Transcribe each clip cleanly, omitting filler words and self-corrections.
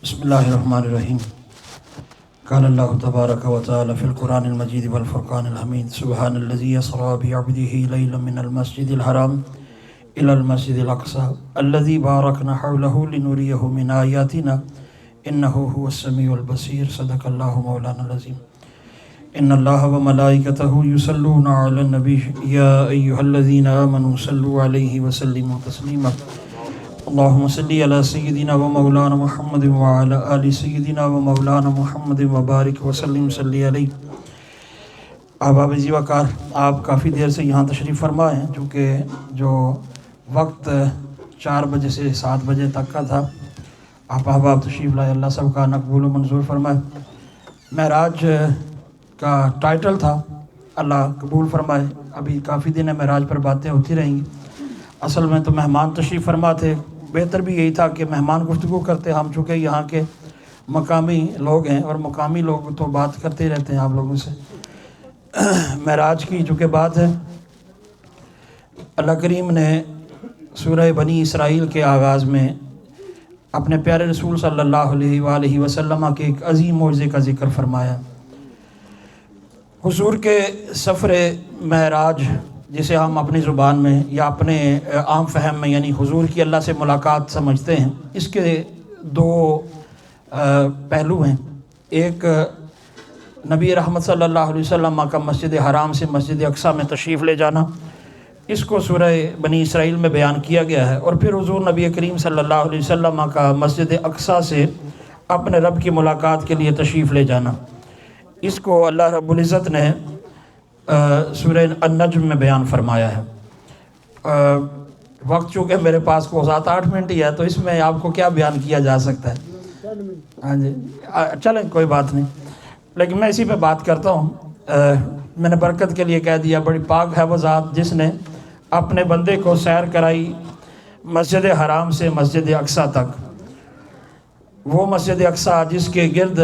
بسم اللہ الرحمن الرحیم قال اللہ تبارک و تعالی فی القرآن المجید والفرقان الحمید سبحان الذی اسریٰ بعبدہ لیلا من المسجد الحرام الی المسجد الاقصی الذی بارکنا حولہ لنریہ من آیاتنا انہ هو السمیع البصیر صدق اللہ مولانا العظیم ان اللہ وملائکتہ یصلون علی النبی یا ایہا الذین آمنوا صلوا علیہ وسلموا تسلیما اللہم صلی علی سیدنا و مولانا محمد وعلی آل سیدنا و مولانا محمد وبارک وسلم صلی علیہ۔ احباب عزیز وقار، آپ کافی دیر سے یہاں تشریف فرما ہیں، چونکہ جو وقت 4 بجے سے 7 بجے تک کا تھا، آپ احباب تشریف لائے، اللہ سب کا مقبول و منظور فرمائے۔ معراج کا ٹائٹل تھا، اللہ قبول فرمائے۔ ابھی کافی دن معراج پر باتیں ہوتی رہیں گی۔ اصل میں تو مہمان تشریف فرما تھے، بہتر بھی یہی تھا کہ مہمان گفتگو کرتے، ہم چونکہ یہاں کے مقامی لوگ ہیں اور مقامی لوگ تو بات کرتے ہی رہتے ہیں آپ لوگوں سے۔ معراج کی چونکہ بات ہے، اللہ کریم نے سورہ بنی اسرائیل کے آغاز میں اپنے پیارے رسول صلی اللہ علیہ وآلہ وسلم کے ایک عظیم معجزے کا ذکر فرمایا۔ حضور کے سفر معراج، جسے ہم اپنی زبان میں یا اپنے عام فہم میں یعنی حضور کی اللہ سے ملاقات سمجھتے ہیں، اس کے 2 پہلو ہیں۔ ایک نبی رحمت صلی اللہ علیہ وسلم کا مسجد حرام سے مسجد اقصیٰ میں تشریف لے جانا، اس کو سورہ بنی اسرائیل میں بیان کیا گیا ہے، اور پھر حضور نبی کریم صلی اللہ علیہ وسلم کا مسجد اقصیٰ سے اپنے رب کی ملاقات کے لیے تشریف لے جانا، اس کو اللہ رب العزت نے سورہ النجم میں بیان فرمایا ہے۔ وقت چونکہ میرے پاس کو 7-8 منٹ ہی ہے، تو اس میں آپ کو کیا بیان کیا جا سکتا ہے؟ ہاں جی، چلیں کوئی بات نہیں، لیکن میں اسی پہ بات کرتا ہوں۔ میں نے برکت کے لیے کہہ دیا، بڑی پاک ہے وہ ذات جس نے اپنے بندے کو سیر کرائی مسجد حرام سے مسجد اقصیٰ تک، وہ مسجد اقصیٰ جس کے گرد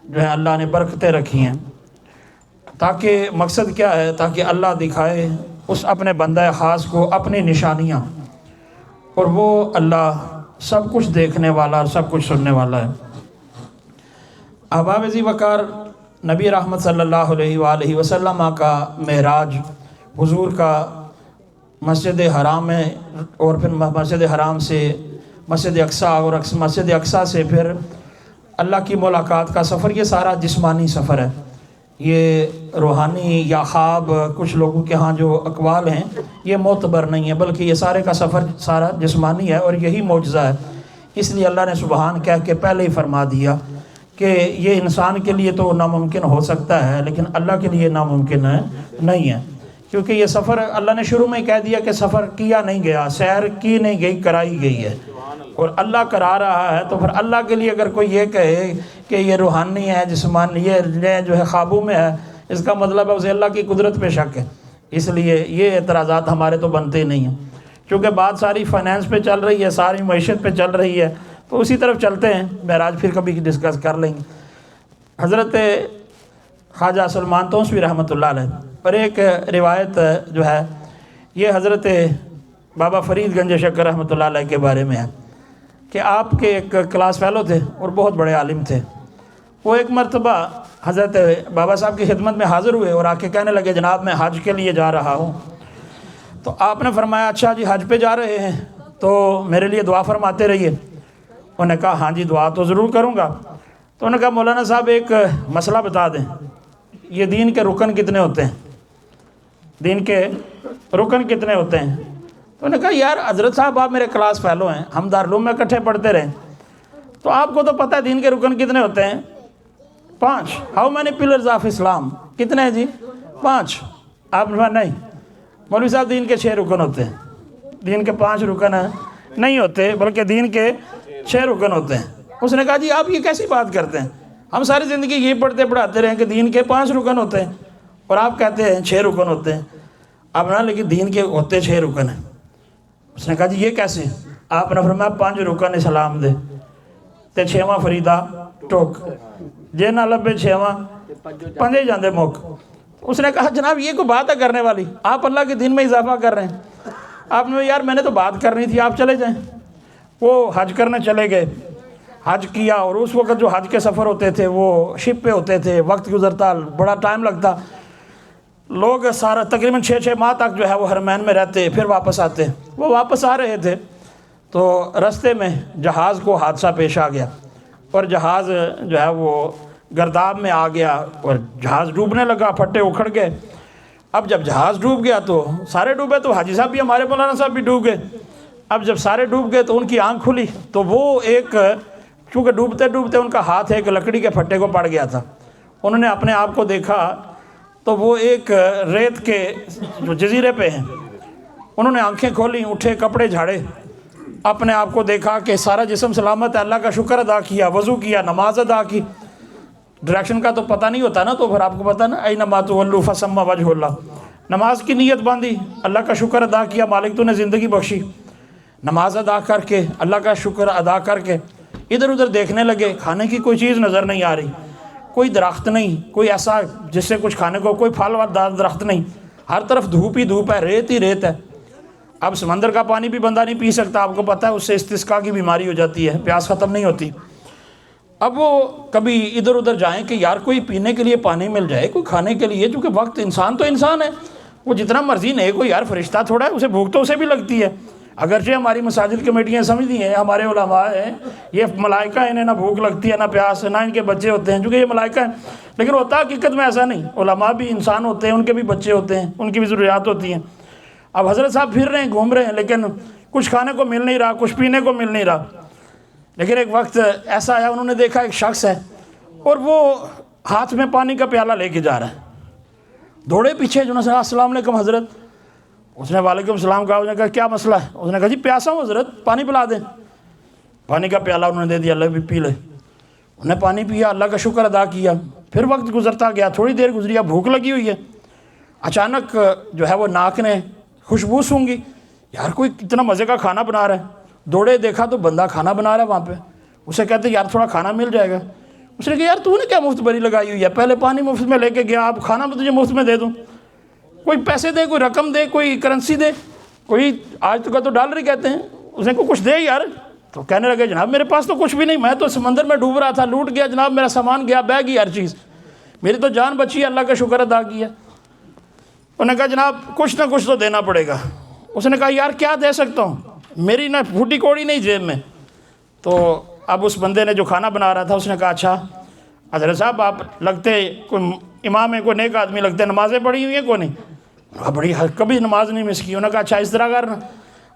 جو ہے اللہ نے برکتیں رکھی ہیں، تاکہ مقصد کیا ہے؟ تاکہ اللہ دکھائے اس اپنے بندہ خاص کو اپنی نشانیاں، اور وہ اللہ سب کچھ دیکھنے والا اور سب کچھ سننے والا ہے۔ احباب عزیز وقار، نبی رحمت صلی اللہ علیہ وآلہ وسلم کا معراج، حضور کا مسجد حرام میں اور پھر مسجد حرام سے مسجد اقصیٰ اور مسجد اقصیٰ سے پھر اللہ کی ملاقات کا سفر، یہ سارا جسمانی سفر ہے۔ یہ روحانی یا خواب کچھ لوگوں کے ہاں جو اقوال ہیں یہ معتبر نہیں ہے، بلکہ یہ سارے کا سفر سارا جسمانی ہے، اور یہی معجزہ ہے۔ اس لیے اللہ نے سبحان کہہ کے پہلے ہی فرما دیا کہ یہ انسان کے لیے تو ناممکن ہو سکتا ہے، لیکن اللہ کے لیے ناممکن نہیں ہے، کیونکہ یہ سفر اللہ نے شروع میں ہی کہہ دیا کہ سفر کیا نہیں گیا، سیر کی نہیں گئی، کرائی گئی ہے، اور اللہ کرا رہا ہے۔ تو پھر اللہ کے لیے اگر کوئی یہ کہے کہ یہ روحانی ہے، جسمانی، یہ جو ہے خوابوں میں ہے، اس کا مطلب ہے اسے اللہ کی قدرت پہ شک ہے۔ اس لیے یہ اعتراضات ہمارے تو بنتے ہی نہیں ہیں، کیونکہ بات ساری فائنینس پہ چل رہی ہے، ساری معیشت پہ چل رہی ہے، تو اسی طرف چلتے ہیں۔ معراج پھر کبھی ڈسکس کر لیں گے۔ حضرت خواجہ سلمان توسوی رحمۃ اللہ علیہ پر ایک روایت جو ہے، یہ حضرت بابا فرید گنج شکر رحمۃ اللہ علیہ کے بارے میں ہے کہ آپ کے ایک کلاس فیلو تھے اور بہت بڑے عالم تھے۔ وہ ایک مرتبہ حضرت بابا صاحب کی خدمت میں حاضر ہوئے اور آ کے کہنے لگے، جناب میں حج کے لیے جا رہا ہوں۔ تو آپ نے فرمایا، اچھا جی حج پہ جا رہے ہیں تو میرے لیے دعا فرماتے رہیے۔ انہوں نے کہا ہاں جی دعا تو ضرور کروں گا۔ تو انہوں نے کہا مولانا صاحب ایک مسئلہ بتا دیں، یہ دین کے رکن کتنے ہوتے ہیں؟ دین کے رکن کتنے ہوتے ہیں؟ تو انہوں نے کہا یار حضرت صاحب آپ میرے کلاس فیلو ہیں، ہم دارالعلوم میں اکٹھے پڑھتے رہے، تو آپ کو تو پتہ ہے دین کے رکن کتنے ہوتے ہیں؟ 5۔ ہاؤ مینی پلرز آف اسلام؟ کتنے ہیں جی؟ 5۔ آپ نے کہا نہیں مولوی صاحب، دین کے 6 رکن ہوتے ہیں۔ دین کے 5 رکن نہیں ہوتے، بلکہ دین کے 6 رکن ہوتے ہیں۔ اس نے کہا جی آپ یہ کیسی بات کرتے ہیں؟ ہم ساری زندگی یہ پڑھتے پڑھاتے رہے کہ دین کے 5 رکن ہوتے ہیں، اور آپ کہتے ہیں 6 رکن ہوتے ہیں۔ آپ نے لیکن دین کے ہوتے 6 رکن ہیں۔ اس نے کہا جی یہ کیسے؟ آپ نے فرمایا 5 رکن اسلام دے تے 6واں فریدہ ٹوک، جے نہ لبے 6واں 5 جاندے موک۔ اس نے کہا جناب یہ کوئی بات ہے کرنے والی، آپ اللہ کے دین میں اضافہ کر رہے ہیں۔ آپ نے یار میں نے تو بات کرنی تھی، آپ چلے جائیں۔ وہ حج کرنے چلے گئے۔ حج کیا، اور اس وقت جو حج کے سفر ہوتے تھے وہ شپ پہ ہوتے تھے، وقت گزرتا، بڑا ٹائم لگتا، لوگ سارا تقریباً 6 ماہ تک جو ہے وہ حرمین میں رہتے، پھر واپس آتے۔ وہ واپس آ رہے تھے تو رستے میں جہاز کو حادثہ پیش آ گیا، اور جہاز جو ہے وہ گرداب میں آ گیا، اور جہاز ڈوبنے لگا، پھٹے اکھڑ گئے۔ اب جب جہاز ڈوب گیا تو سارے ڈوبے، تو حاجی صاحب بھی، ہمارے مولانا صاحب بھی ڈوب گئے۔ اب جب سارے ڈوب گئے تو ان کی آنکھ کھلی، تو وہ ایک، چونکہ ڈوبتے ڈوبتے ان کا ہاتھ ایک لکڑی کے پھٹے کو پڑ گیا تھا، انہوں نے اپنے آپ کو دیکھا تو وہ ایک ریت کے جو جزیرے پہ ہیں، انہوں نے آنکھیں کھولی، اٹھے، کپڑے جھاڑے، اپنے آپ کو دیکھا کہ سارا جسم سلامت ہے، اللہ کا شکر ادا کیا، وضو کیا، نماز ادا کی۔ ڈائریکشن کا تو پتہ نہیں ہوتا نا، تو پھر آپ کو پتہ نا، اینما تولوا فثم وجہ اللہ، نماز کی نیت باندھی، اللہ کا شکر ادا کیا، مالک تو نے زندگی بخشی، نماز ادا کر کے، اللہ کا شکر ادا کر کے ادھر ادھر دیکھنے لگے، کھانے کی کوئی چیز نظر نہیں آ رہی، کوئی درخت نہیں، کوئی ایسا جس سے کچھ کھانے کو، کوئی پھل والا درخت نہیں، ہر طرف دھوپ ہی دھوپ ہے، ریت ہی ریت ہے۔ اب سمندر کا پانی بھی بندہ نہیں پی سکتا، آپ کو پتہ ہے اس سے استسقاء کی بیماری ہو جاتی ہے، پیاس ختم نہیں ہوتی۔ اب وہ کبھی ادھر ادھر جائیں کہ یار کوئی پینے کے لیے پانی مل جائے، کوئی کھانے کے لیے، چونکہ وقت انسان تو انسان ہے، وہ جتنا مرضی نیک ہو، یار فرشتہ تھوڑا ہے، اسے بھوک تو اسے بھی لگتی ہے۔ اگرچہ ہماری مساجد کمیٹیاں سمجھتی ہیں، ہمارے علماء ہیں، یہ ملائکہ ہیں، انہیں نہ بھوک لگتی ہے نہ پیاس، نہ ان کے بچے ہوتے ہیں، چونکہ یہ ملائکہ ہیں، لیکن ہوتا حقیقت میں ایسا نہیں، علماء بھی انسان ہوتے ہیں، ان کے بھی بچے ہوتے ہیں، ان کی بھی ضروریات ہوتی ہیں۔ اب حضرت صاحب پھر رہے ہیں، گھوم رہے ہیں، لیکن کچھ کھانے کو مل نہیں رہا، کچھ پینے کو مل نہیں رہا۔ لیکن ایک وقت ایسا آیا، انہوں نے دیکھا ایک شخص ہے اور وہ ہاتھ میں پانی کا پیالہ لے کے جا رہا ہے، دوڑے پیچھے، جو نے کہا السلام علیکم حضرت، اس نے وعلیکم السلام کہا، اس نے کہا کیا مسئلہ ہے؟ اس نے کہا جی پیاسا ہوں حضرت، پانی پلا دیں۔ پانی کا پیالہ انہوں نے دے دیا، اللہ بھی پی لے۔ انہوں نے پانی پیا، اللہ کا شکر ادا کیا، پھر وقت گزرتا گیا، تھوڑی دیر گزری، اب بھوک لگی ہوئی ہے، اچانک جو ہے وہ ناک نے خوشبو سونگھی، یار کوئی کتنا مزے کا کھانا بنا رہا ہے، دوڑے دیکھا تو بندہ کھانا بنا رہا ہے وہاں پہ، اسے کہتے یار تھوڑا کھانا مل جائے گا۔ اس نے کہا یار تو نے کیا مفت بری لگائی ہوئی ہے، پہلے پانی مفت میں لے کے گیا، اب کھانا میں تجھے مفت میں دے دوں، کوئی پیسے دے، کوئی رقم دے، کوئی کرنسی دے، کوئی آج تو کا تو ڈالر ہی کہتے ہیں، اس نے کو کچھ دے یار۔ تو کہنے لگے جناب میرے پاس تو کچھ بھی نہیں، میں تو سمندر میں ڈوب رہا تھا، لوٹ گیا جناب، میرا سامان گیا، بہ گئی ہر چیز، میری تو جان بچی، اللہ کا شکر ادا کیا۔ انہوں نے کہا جناب کچھ نہ کچھ تو دینا پڑے گا۔ اس نے کہا یار کیا دے سکتا ہوں، میری نہ پھوٹی کوڑی نہیں جیب میں۔ تو اب اس بندے نے جو کھانا بنا رہا تھا، اس نے کہا اچھا حضرت صاحب آپ لگتے کوئی امام ہے، کوئی نیک آدمی لگتے ہیں، نمازیں پڑھی ہوئی ہیں کوئی نہیں؟ بڑی کبھی نماز نہیں مس کی۔ انہوں نے کہا اچھا اس طرح کرنا،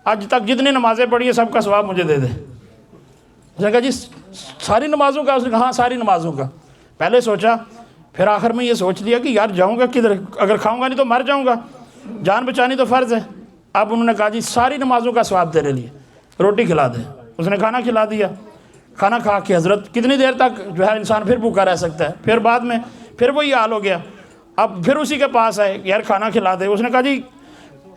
آج تک جتنی نمازیں پڑھی ہیں سب کا ثواب مجھے دے دے۔ اس نے کہا جی ساری نمازوں کا؟ اس نے کہا ہاں ساری نمازوں کا۔ پہلے سوچا، پھر آخر میں یہ سوچ لیا کہ یار جاؤں گا کدھر، اگر کھاؤں گا نہیں تو مر جاؤں گا، جان بچانی تو فرض ہے۔ اب انہوں نے کہا جی ساری نمازوں کا ثواب تیرے لیے، روٹی کھلا دے۔ اس نے کھانا کھلا دیا، کھانا کھا کے حضرت کتنی دیر تک جو ہے انسان پھر بھوکا رہ سکتا ہے، پھر بعد میں پھر وہی حال ہو گیا۔ اب پھر اسی کے پاس آئے یار کھانا کھلا دے۔ اس نے کہا جی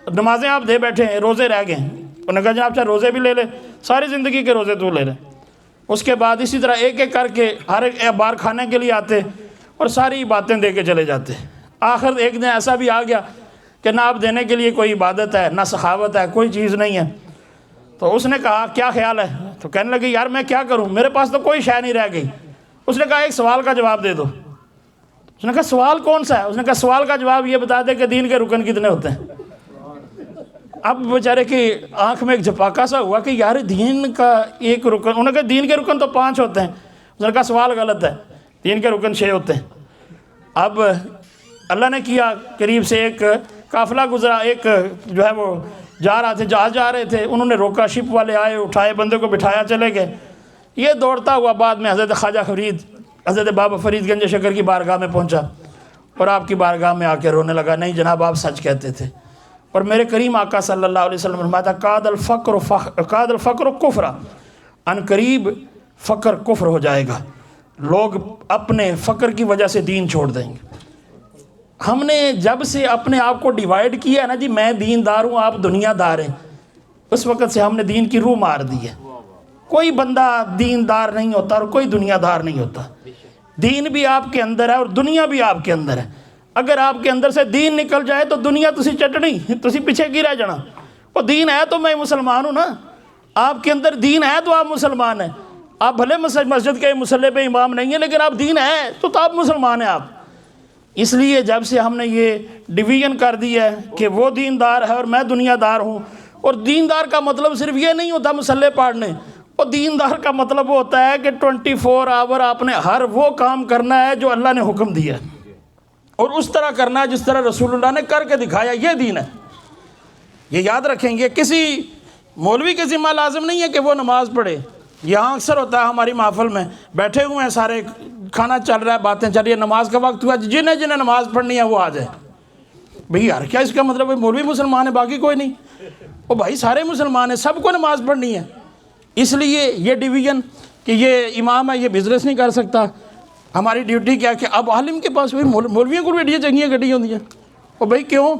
نمازیں آپ دے بیٹھے ہیں، روزے رہ گئے ہیں۔ انہوں نے کہا جی آپ چاہے روزے بھی لے لے، ساری زندگی کے روزے تو لے لے۔ اس کے بعد اسی طرح ایک ایک کر کے ہر ایک بار کھانے کے لیے آتے اور ساری باتیں دے کے چلے جاتے۔ آخر ایک دن ایسا بھی آ گیا کہ نہ اب دینے کے لیے کوئی عبادت ہے، نہ سخاوت ہے، کوئی چیز نہیں ہے۔ تو اس نے کہا کیا خیال ہے؟ تو کہنے لگے یار میں کیا کروں، میرے پاس تو کوئی شے نہیں رہ گئی۔ اس نے کہا ایک سوال کا جواب دے دو۔ اس نے کہا سوال کون سا ہے؟ اس نے کہا سوال کا جواب یہ بتا دے کہ دین کے رکن کتنے ہوتے ہیں۔ اب بیچارے کی آنکھ میں ایک جھپاکا سا ہوا کہ یار دین کا ایک رکن، انہوں نے کہا دین کے رکن تو 5 ہوتے ہیں۔ اس نے کہا سوال غلط ہے، دین کے رکن 6 ہوتے ہیں۔ اب اللہ نے کیا، قریب سے ایک قافلہ گزرا، ایک جو ہے وہ جا رہا تھے، جہاز جا رہے تھے، انہوں نے روکا، شپ والے آئے، اٹھائے، بندے کو بٹھایا، چلے گئے۔ یہ دوڑتا ہوا بعد میں حضرت خواجہ فرید، حضرت بابا فرید گنج شکر کی بارگاہ میں پہنچا اور آپ کی بارگاہ میں آ کے رونے لگا، نہیں جناب آپ سچ کہتے تھے، اور میرے کریم آقا صلی اللہ علیہ وسلم فرماتا قاد الفقر کفرا، ان قریب فقر کفر ہو جائے گا، لوگ اپنے فقر کی وجہ سے دین چھوڑ دیں گے۔ ہم نے جب سے اپنے آپ کو ڈیوائیڈ کیا ہے نا جی، میں دیندار ہوں آپ دنیا دار ہیں، اس وقت سے ہم نے دین کی روح مار دی ہے۔ کوئی بندہ دیندار نہیں ہوتا اور کوئی دنیا دار نہیں ہوتا، دین بھی آپ کے اندر ہے اور دنیا بھی آپ کے اندر ہے۔ اگر آپ کے اندر سے دین نکل جائے تو دنیا تسی چٹنی، تسی پیچھے کی رہ جانا۔ وہ دین ہے تو میں مسلمان ہوں نا، آپ کے اندر دین ہے تو آپ مسلمان ہیں۔ آپ بھلے مسجد کے مصلی پہ امام نہیں ہیں لیکن آپ دین ہیں تو آپ مسلمان ہیں آپ۔ اس لیے جب سے ہم نے یہ ڈویژن کر دیا ہے کہ وہ دیندار ہے اور میں دنیا دار ہوں، اور دیندار کا مطلب صرف یہ نہیں ہوتا مصلی پڑھنے، اور دیندار کا مطلب وہ ہوتا ہے کہ 24 آور آپ نے ہر وہ کام کرنا ہے جو اللہ نے حکم دیا ہے، اور اس طرح کرنا ہے جس طرح رسول اللہ نے کر کے دکھایا۔ یہ دین ہے۔ یہ یاد رکھیں گے، کسی مولوی کے ذمہ لازم نہیں ہے کہ وہ نماز پڑھے۔ یہاں اکثر ہوتا ہے ہماری محفل میں بیٹھے ہوئے ہیں سارے، کھانا چل رہا ہے، باتیں چل رہی ہیں، نماز کا وقت ہوا، جنہیں جنہیں نماز پڑھنی ہے وہ آ جائے۔ بھئی یار کیا اس کا مطلب ہے مولوی مسلمان ہے باقی کوئی نہیں؟ وہ بھائی سارے مسلمان ہیں، سب کو نماز پڑھنی ہے۔ اس لیے یہ ڈویژن کہ یہ امام ہے یہ بزنس نہیں کر سکتا، ہماری ڈیوٹی کیا کہ اب عالم کے پاس بھی مولویوں کو بھی چنگیاں گڈی ہوتی ہیں۔ اور بھائی کیوں؟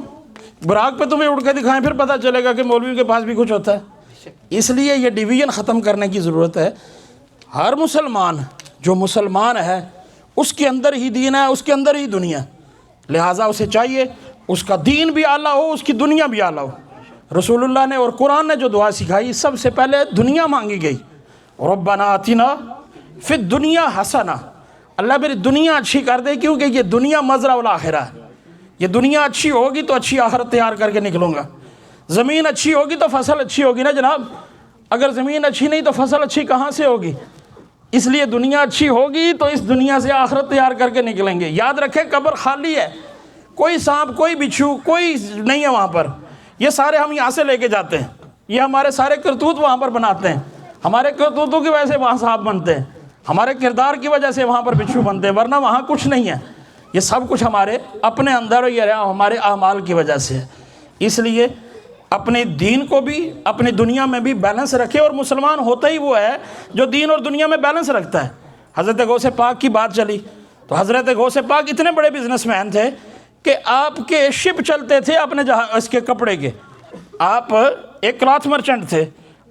براق پہ تمہیں اڑ کے دکھائیں پھر پتہ چلے گا کہ مولویوں کے پاس بھی کچھ ہوتا ہے۔ اس لیے یہ ڈویژن ختم کرنے کی ضرورت ہے۔ ہر مسلمان جو مسلمان ہے اس کے اندر ہی دین ہے، اس کے اندر ہی دنیا، لہٰذا اسے چاہیے اس کا دین بھی اعلیٰ ہو، اس کی دنیا بھی اعلیٰ ہو۔ رسول اللہ نے اور قرآن نے جو دعا سکھائی، سب سے پہلے دنیا مانگی گئی، ربنا آتنا فی الدنیا حسنہ، اللہ میری دنیا اچھی کر دے، کیونکہ یہ دنیا مزرعہ الآخرہ ہے۔ یہ دنیا اچھی ہوگی تو اچھی آخرت تیار کر کے نکلوں گا۔ زمین اچھی ہوگی تو فصل اچھی ہوگی نا جناب، اگر زمین اچھی نہیں تو فصل اچھی کہاں سے ہوگی؟ اس لیے دنیا اچھی ہوگی تو اس دنیا سے آخرت تیار کر کے نکلیں گے۔ یاد رکھیں قبر خالی ہے، کوئی سانپ کوئی بچھو کوئی نہیں ہے وہاں پر، یہ سارے ہم یہاں سے لے کے جاتے ہیں، یہ ہمارے سارے کرتوت وہاں پر بناتے ہیں، ہمارے کرتوتوں کی وجہ سے وہاں سانپ بنتے ہیں، ہمارے کردار کی وجہ سے وہاں پر بچھو بنتے ہیں، ورنہ وہاں کچھ نہیں ہے۔ یہ سب کچھ ہمارے اپنے اندر یہ ہمارے اعمال کی وجہ سے ہے۔ اس لیے اپنے دین کو بھی اپنی دنیا میں بھی بیلنس رکھے، اور مسلمان ہوتا ہی وہ ہے جو دین اور دنیا میں بیلنس رکھتا ہے۔ حضرت غوث پاک کی بات چلی تو حضرت غوث پاک اتنے بڑے بزنس مین تھے کہ آپ کے شپ چلتے تھے اپنے اس کے کپڑے کے، آپ ایک کلاتھ مرچنٹ تھے،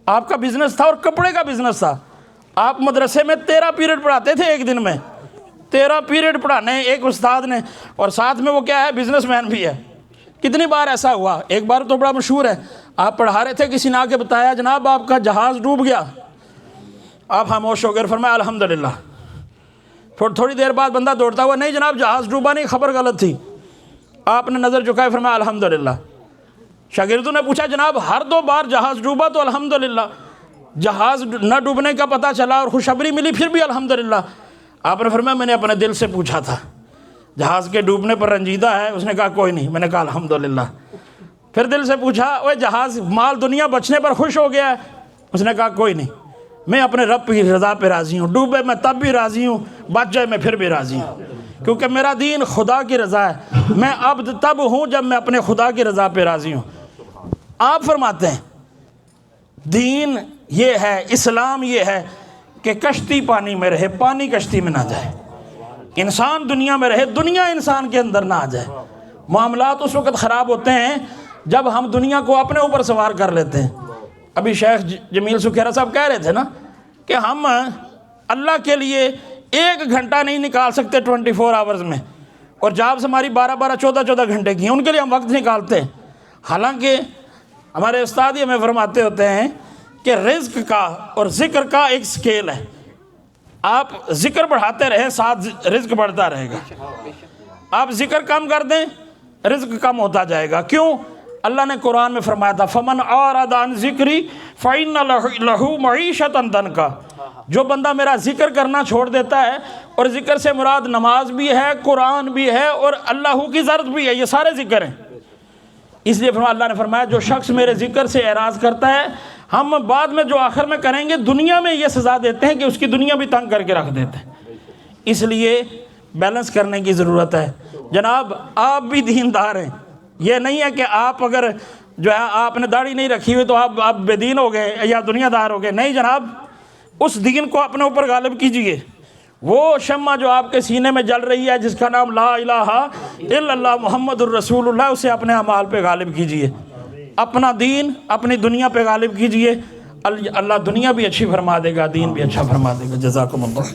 آپ کا بزنس تھا اور کپڑے کا بزنس تھا۔ آپ مدرسے میں 13 پیریڈ پڑھاتے تھے ایک دن میں، 13 پیریڈ پڑھانے ایک استاد نے، اور ساتھ میں وہ کیا ہے بزنس مین بھی ہے۔ کتنی بار ایسا ہوا؟ ایک بار تو بڑا مشہور ہے، آپ پڑھا رہے تھے، کسی نے آ کے بتایا جناب آپ کا جہاز ڈوب گیا، آپ خاموش ہو گئے، فرمایا الحمدللہ۔ پھر تھوڑی دیر بعد بندہ دوڑتا ہوا، نہیں جناب جہاز ڈوبا نہیں، خبر غلط تھی۔ آپ نے نظر جھکائے، فرمایا الحمدللہ۔ شاگردوں نے پوچھا جناب ہر 2 بار جہاز ڈوبا تو الحمدللہ، جہاز نہ ڈوبنے کا پتہ چلا اور خوشخبری ملی پھر بھی الحمدللہ۔ آپ نے فرمایا میں نے اپنے دل سے پوچھا تھا، جہاز کے ڈوبنے پر رنجیدہ ہے؟ اس نے کہا کوئی نہیں، میں نے کہا الحمدللہ۔ پھر دل سے پوچھا اوے جہاز مال دنیا بچنے پر خوش ہو گیا ہے؟ اس نے کہا کوئی نہیں، میں اپنے رب کی رضا پہ راضی ہوں، ڈوبے میں تب بھی راضی ہوں، بچ جائے میں پھر بھی راضی ہوں، کیونکہ میرا دین خدا کی رضا ہے، میں عبد تب ہوں جب میں اپنے خدا کی رضا پہ راضی ہوں۔ آپ فرماتے ہیں دین یہ ہے، اسلام یہ ہے کہ کشتی پانی میں رہے، پانی کشتی میں نہ جائے، انسان دنیا میں رہے، دنیا انسان کے اندر نہ آ جائے۔ معاملات اس وقت خراب ہوتے ہیں جب ہم دنیا کو اپنے اوپر سوار کر لیتے ہیں۔ ابھی شیخ جمیل سکھیرا صاحب کہہ رہے تھے نا کہ ہم اللہ کے لیے 1 گھنٹہ نہیں نکال سکتے 24 آورز میں، اور جابس ہماری 12 14 گھنٹے کی ہیں، ان کے لیے ہم وقت نکالتے ہیں۔ حالانکہ ہمارے استاد ہی ہمیں فرماتے ہوتے ہیں کہ رزق کا اور ذکر کا ایک سکیل ہے، آپ ذکر بڑھاتے رہیں ساتھ رزق بڑھتا رہے گا، آپ ذکر کم کر دیں رزق کم ہوتا جائے گا۔ کیوں؟ اللہ نے قرآن میں فرمایا تھا فمن اعرض عن ذکری فإن لہ معیشۃ ضنکا، جو بندہ میرا ذکر کرنا چھوڑ دیتا ہے، اور ذکر سے مراد نماز بھی ہے، قرآن بھی ہے اور اللہ کی ذرت بھی ہے، یہ سارے ذکر ہیں۔ اس لیے اللہ نے فرمایا جو شخص میرے ذکر سے اعراض کرتا ہے، ہم بعد میں جو آخر میں کریں گے دنیا میں یہ سزا دیتے ہیں کہ اس کی دنیا بھی تنگ کر کے رکھ دیتے ہیں۔ اس لیے بیلنس کرنے کی ضرورت ہے۔ جناب آپ بھی دیندار ہیں، یہ نہیں ہے کہ آپ اگر جو ہے آپ نے داڑھی نہیں رکھی ہوئی تو آپ بے دین ہو گئے یا دنیا دار ہو گئے، نہیں جناب، اس دین کو اپنے اوپر غالب کیجئے۔ وہ شمع جو آپ کے سینے میں جل رہی ہے جس کا نام لا الہ الا اللہ محمد الرسول اللہ، اسے اپنے اعمال پہ غالب کیجئے، اپنا دین اپنی دنیا پہ غالب کیجئے، اللہ دنیا بھی اچھی فرما دے گا، دین بھی اچھا فرما دے گا۔ جزاکم اللہ۔